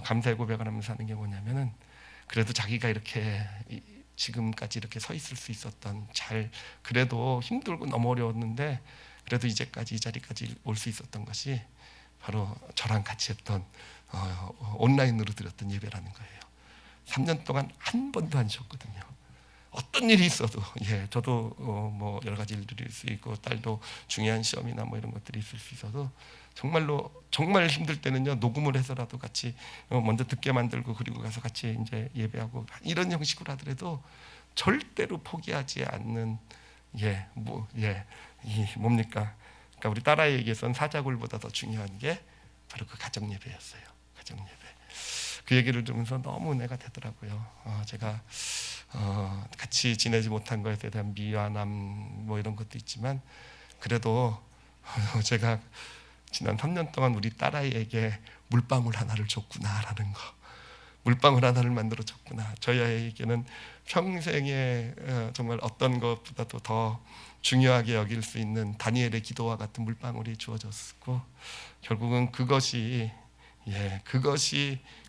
감사의 고백을 하면서 하는 게 뭐냐면은 그래도 자기가 이렇게 지금까지 이렇게 서 있을 수 있었던 그래도 힘들고 너무 어려웠는데 그래도 이제까지 이 자리까지 올 수 있었던 것이 바로 저랑 같이 했던 온라인으로 드렸던 예배라는 거예요. 3년 동안 한 번도 안 쉬었거든요. 어떤 일이 있어도 저도 뭐 여러 가지 일들이 있을 수 있고 딸도 중요한 시험이나 뭐 이런 것들이 있을 수 있어도 정말 힘들 때는요 녹음을 해서라도 같이 먼저 듣게 만들고 그리고 가서 같이 이제 예배하고 이런 형식으로 하더라도 절대로 포기하지 않는 뭡니까? 그러니까 우리 딸아이에게선 사자굴보다 더 중요한 게 바로 그 가정 예배였어요. 가정 예배. 그 얘기를 들으면서 너무 은혜가 되더라고요. 제가 같이 지내지 못한 것에 대한 미안함 뭐 이런 것도 있지만 그래도 제가 지난 3년 동안 우리 딸아이에게 물방울 하나를 줬구나라는 거, 물방울 하나를 만들어 줬구나. 저희 아이에게는 평생에 정말 어떤 것보다도 더 중요하게 여길 수 있는 다니엘의 기도와 같은 물방울이 주어졌고 결국은 그것이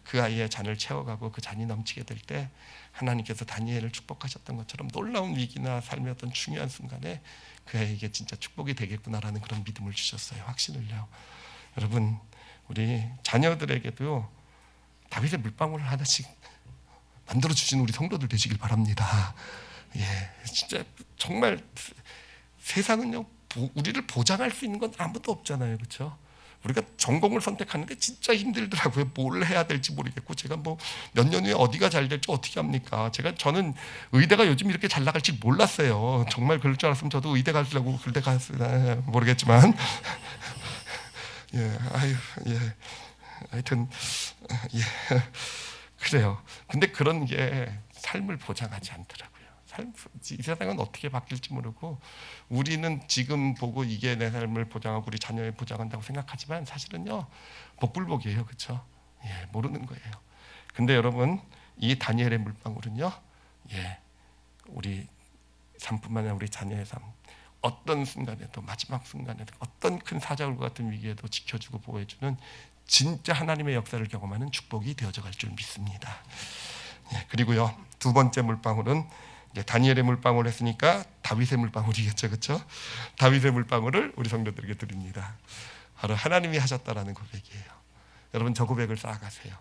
그 아이의 잔을 채워가고 그 잔이 넘치게 될 때 하나님께서 다니엘을 축복하셨던 것처럼 놀라운 위기나 삶의 어떤 중요한 순간에 그 아이에게 진짜 축복이 되겠구나라는 그런 믿음을 주셨어요. 확신을요. 여러분 우리 자녀들에게도 다윗의 물방울을 하나씩 만들어 주신 우리 성도들 되시길 바랍니다. 진짜 정말 세상은요 우리를 보장할 수 있는 건 아무도 없잖아요, 그렇죠? 우리가 전공을 선택하는 게 진짜 힘들더라고요. 뭘 해야 될지 모르겠고 제가 뭐 몇 년 후에 어디가 잘 될지 어떻게 합니까? 저는 의대가 요즘 이렇게 잘 나갈지 몰랐어요. 정말 그럴 줄 알았으면 저도 의대 가려고 의대 갔으나 모르겠지만 하여튼 그래요. 근데 그런 게 삶을 보장하지 않더라고요. 이 세상은 어떻게 바뀔지 모르고 우리는 지금 보고 이게 내 삶을 보장하고 우리 자녀를 보장한다고 생각하지만 사실은요 복불복이에요, 그렇죠? 모르는 거예요. 근데 여러분 이 다니엘의 물방울은요, 우리 삶뿐만 아니라 우리 자녀의 삶 어떤 순간에도 마지막 순간에도 어떤 큰 사자굴과 같은 위기에도 지켜주고 보호해주는 진짜 하나님의 역사를 경험하는 축복이 되어져 갈 줄 믿습니다. 그리고요 2번째 물방울은 이제 다니엘의 물방울 했으니까 다윗의 물방울이겠죠, 그렇죠? 다윗의 물방울을 우리 성도들에게 드립니다. 바로 하나님이 하셨다라는 고백이에요. 여러분 저 고백을 쌓아가세요.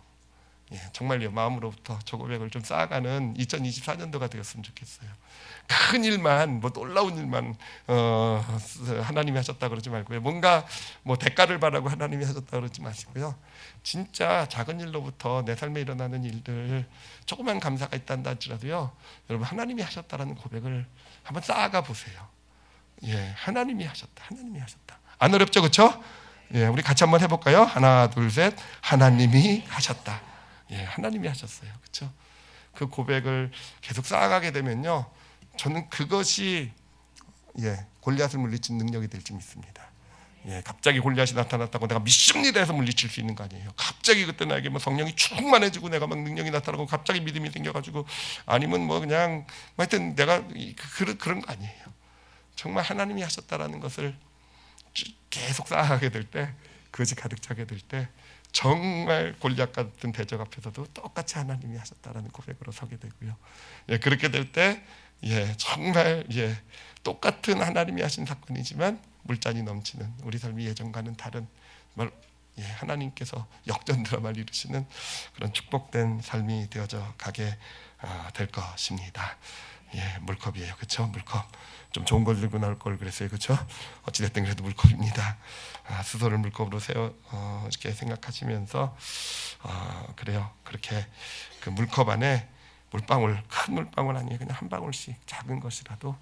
정말요, 마음으로부터 저 고백을 좀 쌓아가는 2024년도가 되었으면 좋겠어요. 큰 일만, 뭐 놀라운 일만 하나님이 하셨다 그러지 말고요. 뭔가 뭐 대가를 바라고 하나님이 하셨다 그러지 마시고요. 진짜 작은 일로부터 내 삶에 일어나는 일들 조그만 감사가 있단다 할지라도요, 여러분 하나님이 하셨다라는 고백을 한번 쌓아가 보세요. 하나님이 하셨다, 하나님이 하셨다. 안 어렵죠, 그렇죠? 우리 같이 한번 해볼까요? 하나, 둘, 셋. 하나님이 하셨다. 하나님이 하셨어요, 그렇죠? 그 고백을 계속 쌓아가게 되면요, 저는 그것이 골리앗을 물리친 능력이 될지 믿습니다. 갑자기 골리앗이 나타났다고 내가 미십니다 해서 물리칠 수 있는 거 아니에요. 갑자기 그때 나에게 뭐 성령이 충만해지고 내가 막 능력이 나타나고 갑자기 믿음이 생겨가지고, 아니면 뭐 그냥 하여튼 내가 그런 거 아니에요. 정말 하나님이 하셨다라는 것을 계속 쌓아가게 될 때, 그것이 가득 차게 될 때, 정말 골리앗 같은 대적 앞에서도 똑같이 하나님이 하셨다라는 고백으로 서게 되고요. 그렇게 될 때 정말 똑같은 하나님이 하신 사건이지만 물잔이 넘치는 우리 삶이 예전과는 다른, 하나님께서 역전 드라마를 이루시는 그런 축복된 삶이 되어져 가게 될 것입니다. 물컵이에요, 그렇죠? 물컵. 좀 좋은 걸 들고 나올 걸 그랬어요, 그렇죠? 어찌됐든 그래도 물컵입니다. 수소를 물컵으로 세워 이렇게 생각하시면서 그래요. 그렇게 그 물컵 안에 물방울, 큰 물방울 아니에요. 그냥 한 방울씩 작은 것이라도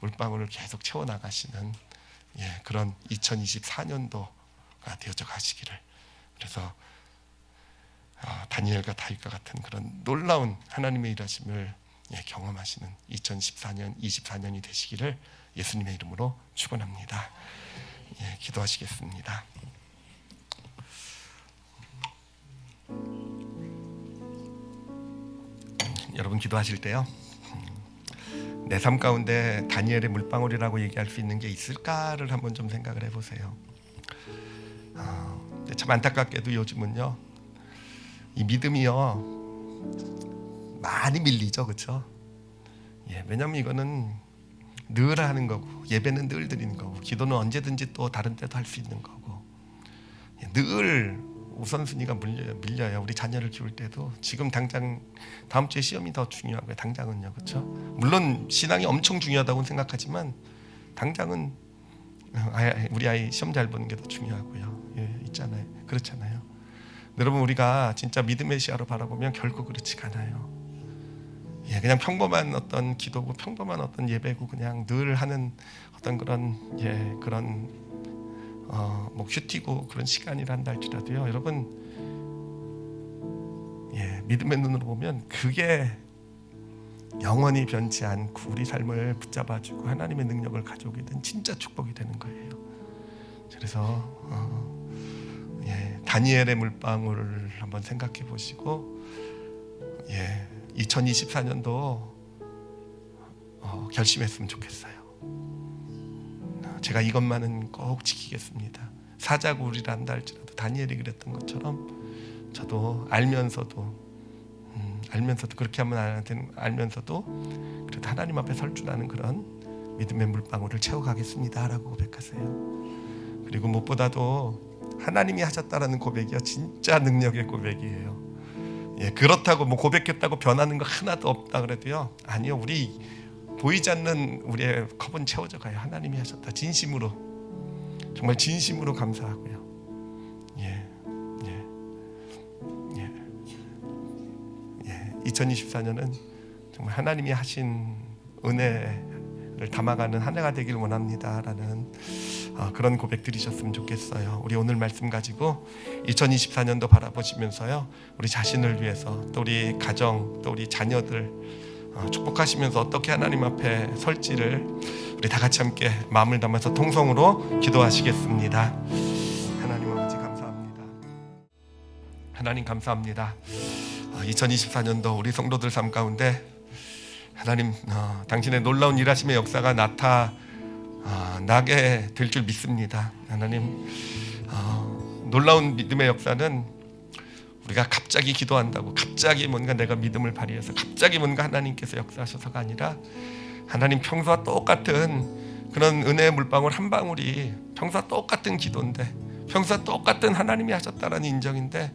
물방울을 계속 채워 나가시는 그런 2024년도가 되어져 가시기를. 그래서 다니엘과 다윗과 같은 그런 놀라운 하나님의 일하심을 경험하시는 2014년, 24년이 되시기를 예수님의 이름으로 축원합니다. 기도하시겠습니다. 여러분 기도하실 때요, 내 삶 가운데 다니엘의 물방울이라고 얘기할 수 있는 게 있을까를 한번 좀 생각을 해보세요. 참 안타깝게도 요즘은요, 이 믿음이요 많이 밀리죠, 그렇죠? 왜냐하면 이거는 늘 하는 거고, 예배는 늘 드리는 거고, 기도는 언제든지 또 다른 때도 할 수 있는 거고, 늘 우선순위가 밀려요. 우리 자녀를 키울 때도 지금 당장 다음 주에 시험이 더 중요하고요. 당장은요, 그렇죠? 물론 신앙이 엄청 중요하다고 생각하지만 당장은 우리 아이 시험 잘 보는 게 더 중요하고요. 있잖아요, 그렇잖아요. 여러분 우리가 진짜 믿음의 시야로 바라보면 결코 그렇지가 않아요. 그냥 평범한 어떤 기도고 평범한 어떤 예배고 그냥 늘 하는 어떤 그런 그런 뭐 큐티고 그런 시간이란다 할지라도요, 여러분 믿음의 눈으로 보면 그게 영원히 변치 않고 우리 삶을 붙잡아주고 하나님의 능력을 가져오게 된 진짜 축복이 되는 거예요. 그래서 다니엘의 물방울을 한번 생각해 보시고 2024년도 결심했으면 좋겠어요. 제가 이것만은 꼭 지키겠습니다. 사자굴이라 한다 할지라도 다니엘이 그랬던 것처럼 저도 알면서도 그렇게 하면 안 되는 알면서도 그래도 하나님 앞에 설 줄 아는 그런 믿음의 물방울을 채워가겠습니다라고 고백하세요. 그리고 무엇보다도 하나님이 하셨다라는 고백이요, 진짜 능력의 고백이에요. 그렇다고 뭐 고백했다고 변하는 거 하나도 없다 그래도요, 아니요, 우리 보이지 않는 우리의 컵은 채워져 가요. 하나님이 하셨다, 진심으로, 정말 진심으로 감사하고요. 2024년은 정말 하나님이 하신 은혜를 담아가는 한 해가 되길 원합니다라는 그런 고백 드리셨으면 좋겠어요. 우리 오늘 말씀 가지고 2024년도 바라보시면서요, 우리 자신을 위해서, 또 우리 가정, 또 우리 자녀들 축복하시면서 어떻게 하나님 앞에 설지를 우리 다 같이 함께 마음을 담아서 통성으로 기도하시겠습니다. 하나님 아버지 감사합니다. 하나님 감사합니다. 2024년도 우리 성도들 삶 가운데 하나님 당신의 놀라운 일하심의 역사가 나게 될 줄 믿습니다. 하나님 놀라운 믿음의 역사는 우리가 갑자기 기도한다고 갑자기 뭔가 내가 믿음을 발휘해서 갑자기 뭔가 하나님께서 역사하셔서가 아니라 하나님 평소와 똑같은 그런 은혜의 물방울 한 방울이 평소와 똑같은 기도인데 평소와 똑같은 하나님이 하셨다라는 인정인데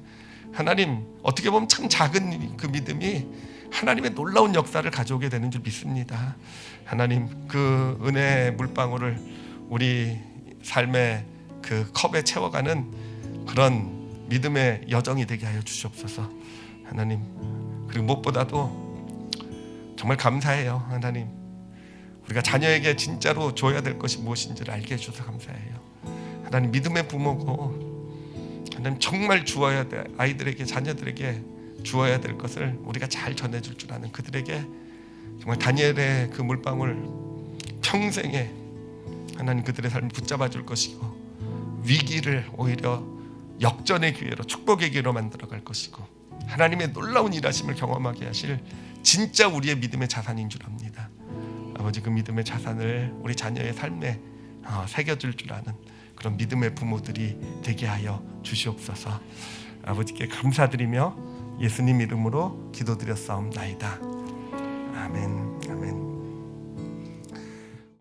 하나님 어떻게 보면 참 작은 그 믿음이 하나님의 놀라운 역사를 가져오게 되는 줄 믿습니다. 하나님 그 은혜의 물방울을 우리 삶의 그 컵에 채워가는 그런 믿음의 여정이 되게 하여 주시옵소서. 하나님 그리고 무엇보다도 정말 감사해요. 하나님 우리가 자녀에게 진짜로 줘야 될 것이 무엇인지를 알게 해주셔서 감사해요. 하나님 믿음의 부모고 하나님 정말 주어야 돼 아이들에게 자녀들에게 주어야 될 것을 우리가 잘 전해줄 줄 아는 그들에게 정말 다니엘의 그 물방울 평생에 하나님 그들의 삶을 붙잡아 줄 것이고 위기를 오히려 역전의 기회로 축복의 기회로 만들어갈 것이고 하나님의 놀라운 일하심을 경험하게 하실 진짜 우리의 믿음의 자산인 줄 압니다. 아버지 그 믿음의 자산을 우리 자녀의 삶에 새겨줄 줄 아는 그런 믿음의 부모들이 되게 하여 주시옵소서. 아버지께 감사드리며 예수님 이름으로 기도드렸사옵나이다. 아멘. 아멘.